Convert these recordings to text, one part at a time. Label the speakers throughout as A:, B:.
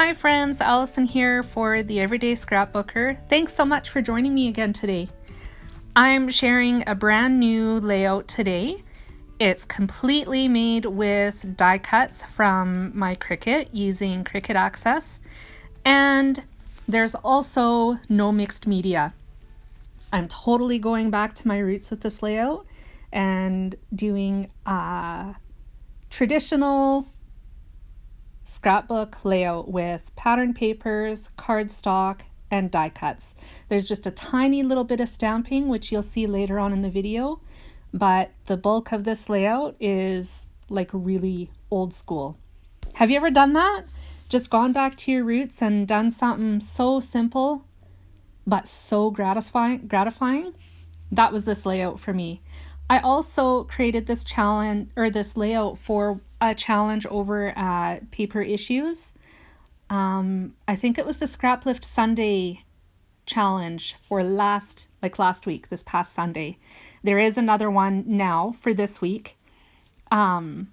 A: Hi friends, Allison here for the Everyday Scrapbooker. Thanks so much for joining me again today. I'm sharing a brand new layout today. It's completely made with die cuts from my Cricut using Cricut Access, and there's also no mixed media. I'm totally going back to my roots with this layout and doing a traditional scrapbook layout with pattern papers, cardstock, and die cuts. There's just a tiny little bit of stamping, which you'll see later on in the video, but the bulk of this layout is like really old school. Have you ever done that? Just gone back to your roots and done something so simple but so gratifying? That was this layout for me. I also created this challenge or this layout for a challenge over at Paper Issues. I think it was the Scraplift Sunday challenge for last week, this past Sunday. There is another one now for this week. But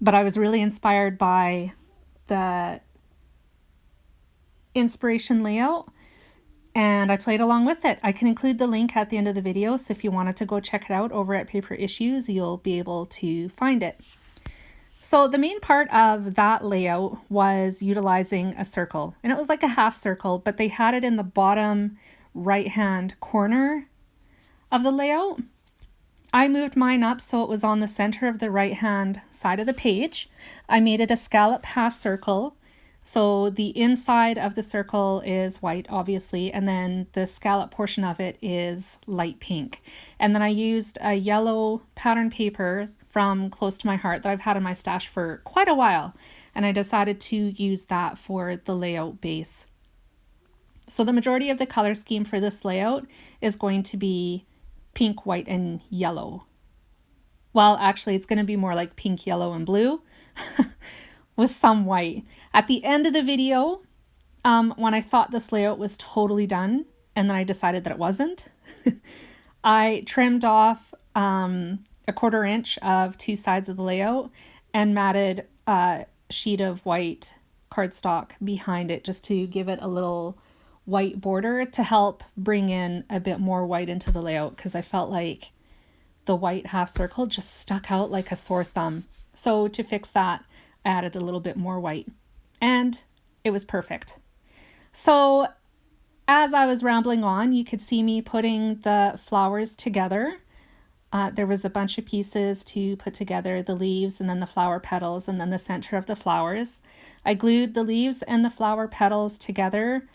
A: I was really inspired by the inspiration layout, and I played along with it. I can include the link at the end of the video, so if you wanted to go check it out over at Paper Issues, you'll be able to find it. So the main part of that layout was utilizing a circle, and it was like a half circle, but they had it in the bottom right-hand corner of the layout. I moved mine up so it was on the center of the right-hand side of the page. I made it a scallop half circle. So the inside of the circle is white, obviously, and then the scallop portion of it is light pink. And then I used a yellow pattern paper from Close to My Heart that I've had in my stash for quite a while, and I decided to use that for the layout base. So the majority of the color scheme for this layout is going to be pink, white, and yellow. Well, actually, it's going to be more like pink, yellow, and blue with some white. At the end of the video, when I thought this layout was totally done, and then I decided that it wasn't, I trimmed off a 1/4 inch of two sides of the layout and matted a sheet of white cardstock behind it just to give it a little white border to help bring in a bit more white into the layout, because I felt like the white half circle just stuck out like a sore thumb. So to fix that, I added a little bit more white, and it was perfect. So as I was rambling on, you could see me putting the flowers together. There was a bunch of pieces to put together, the leaves and then the flower petals and then the center of the flowers. I glued the leaves and the flower petals together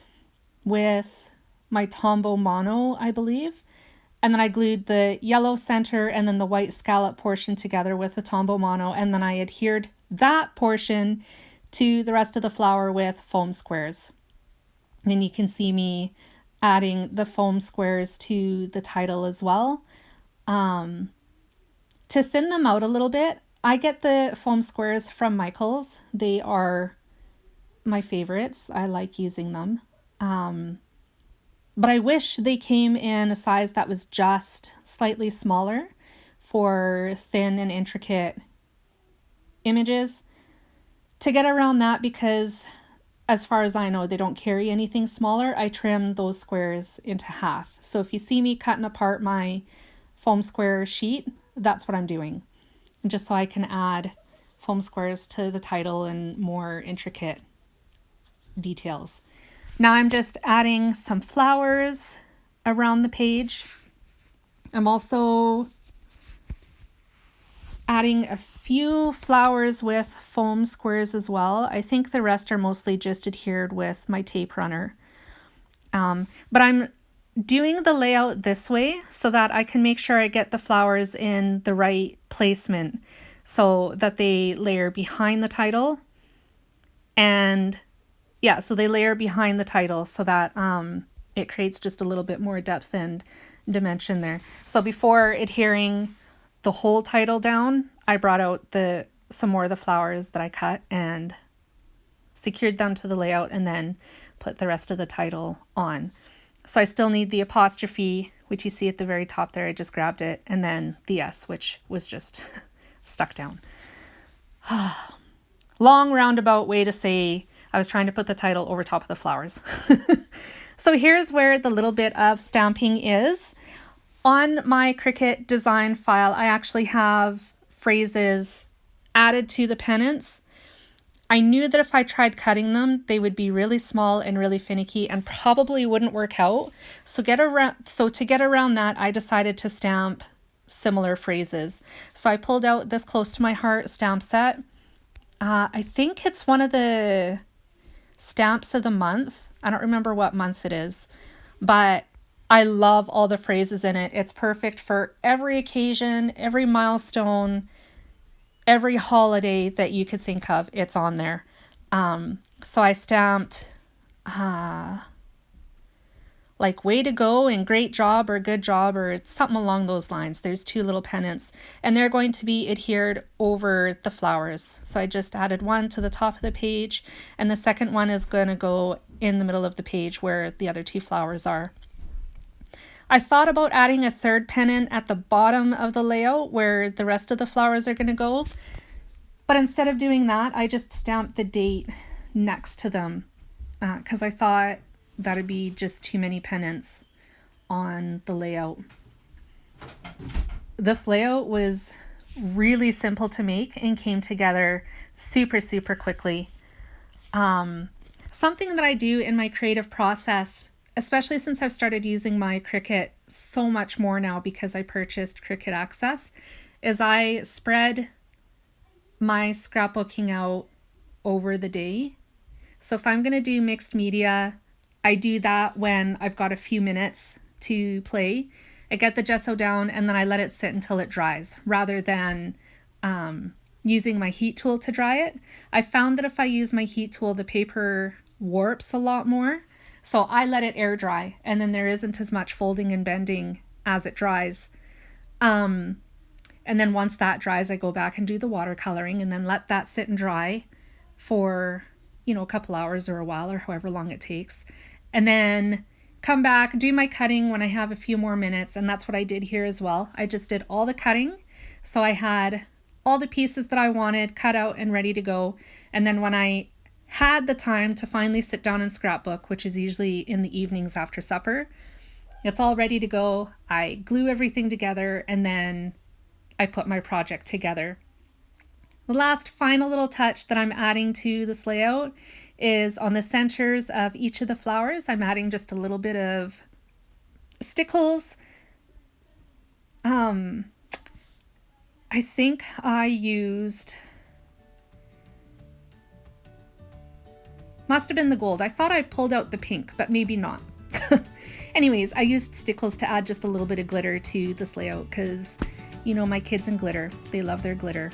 A: with my Tombow Mono, I believe. And then I glued the yellow center and then the white scallop portion together with the Tombow Mono. And then I adhered that portion to the rest of the flower with foam squares. And you can see me adding the foam squares to the title as well. To thin them out a little bit, I get the foam squares from Michaels. They are my favorites. I like using them. But I wish they came in a size that was just slightly smaller for thin and intricate images. To get around that, because as far as I know, they don't carry anything smaller, I trimmed those squares into half. So if you see me cutting apart my foam square sheet, that's what I'm doing, just so I can add foam squares to the title and more intricate details. Now I'm just adding some flowers around the page. I'm also adding a few flowers with foam squares as well. I think the rest are mostly just adhered with my tape runner. But I'm doing the layout this way so that I can make sure I get the flowers in the right placement so that they layer behind the title. And yeah, so they layer behind the title so that it creates just a little bit more depth and dimension there. So before adhering the whole title down, I brought out some more of the flowers that I cut and secured them to the layout and then put the rest of the title on. So I still need the apostrophe, which you see at the very top there. I just grabbed it, and then the S, which was just stuck down. Long roundabout way to say I was trying to put the title over top of the flowers. So here's where the little bit of stamping is. On my Cricut design file, I actually have phrases added to the pennants. I knew that if I tried cutting them, they would be really small and really finicky and probably wouldn't work out. So to get around that, I decided to stamp similar phrases. So I pulled out this Close to My Heart stamp set. I think it's one of the stamps of the month. I don't remember what month it is, but I love all the phrases in it. It's perfect for every occasion, every milestone, every holiday that you could think of. It's on there. So I stamped like way to go and great job or good job or something along those lines. There's 2 little pennants and they're going to be adhered over the flowers. So I just added one to the top of the page and the second one is going to go in the middle of the page where the other 2 flowers are. I thought about adding a 3rd pennant at the bottom of the layout where the rest of the flowers are going to go. But instead of doing that, I just stamped the date next to them because I thought that'd be just too many pennants on the layout. This layout was really simple to make and came together super, super quickly. Something that I do in my creative process, especially since I've started using my Cricut so much more now because I purchased Cricut Access, is I spread my scrapbooking out over the day. So if I'm going to do mixed media, I do that when I've got a few minutes to play. I get the gesso down and then I let it sit until it dries rather than using my heat tool to dry it. I found that if I use my heat tool, the paper warps a lot more. So I let it air dry and then there isn't as much folding and bending as it dries. And then once that dries, I go back and do the watercoloring and then let that sit and dry for, a couple hours or a while or however long it takes. And then come back, do my cutting when I have a few more minutes. And that's what I did here as well. I just did all the cutting. So I had all the pieces that I wanted cut out and ready to go. And then when I had the time to finally sit down and scrapbook, which is usually in the evenings after supper, it's all ready to go. I glue everything together and then I put my project together. The last final little touch that I'm adding to this layout is on the centers of each of the flowers. I'm adding just a little bit of stickles. I think I used, must have been the gold. I thought I pulled out the pink, but maybe not. Anyways, I used stickles to add just a little bit of glitter to this layout because, my kids and glitter, they love their glitter.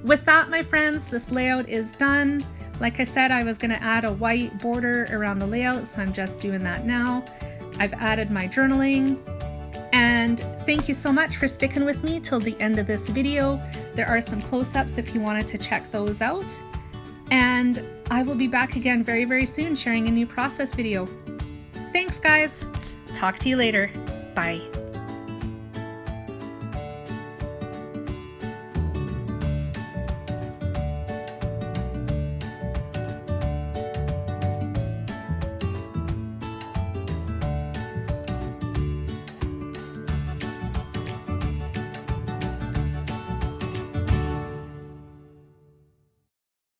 A: With that, my friends, this layout is done. Like I said, I was going to add a white border around the layout, so I'm just doing that now. I've added my journaling, and thank you so much for sticking with me till the end of this video. There are some close-ups if you wanted to check those out. And I will be back again very, very soon sharing a new process video. Thanks, guys. Talk to you later. Bye.